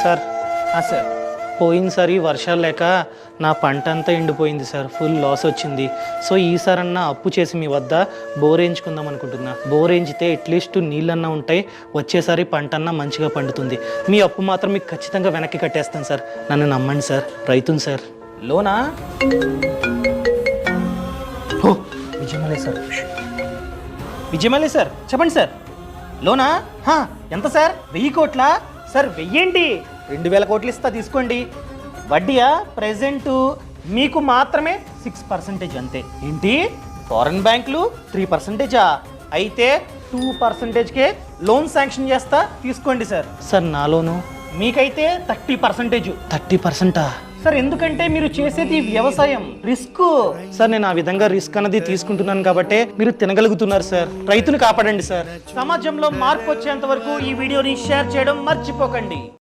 Sir sir పోయినసారి వర్షాలు లేక నా పంట అంతా ఎండిపోయింది సార్, ఫుల్ లాస్ వచ్చింది. సో ఈసారన్నా అప్పు చేసి మీ వద్ద బోర్ వేయించుకుందాం అనుకుంటున్నా. బోర్ వేయించితే అట్లీస్ట్ నీళ్ళన్నా ఉంటాయి, వచ్చేసారి పంట అన్నా మంచిగా పండుతుంది. మీ అప్పు మాత్రం మీకు ఖచ్చితంగా వెనక్కి కట్టేస్తాను సార్, నన్ను నమ్మండి సార్. రైతును సార్. లోనా? ఓ విజయమలే సార్, విజయమలే సార్, చెప్పండి సార్. లోనా? ఎంత సార్? 1000 కోట్ల సార్? 1000 2000 కోట్లు ఇస్తా, తీసుకోండి. వడ్డీయా? ప్రెజెంటు మీకు మాత్రమే 6% అంతే. ఏంటి ఫారెన్ బ్యాంకులు 3%? అయితే 2%కే లోన్ శాంక్షన్ చేస్తా, తీసుకోండి సార్. సార్ నా లోను మీకైతే 30%. 30%? సార్ ఎందుకంటే మీరు చేసేది వ్యవసాయం, రిస్క్ సార్. నేను ఆ విధంగా రిస్క్ అన్నది తీసుకుంటున్నాను కాబట్టి మీరు తినగలుగుతున్నారు సార్. రైతును కాపాడండి సార్. సమాజంలో మార్పు వచ్చేంత వరకు ఈ వీడియోని షేర్ చేయడం మర్చిపోకండి.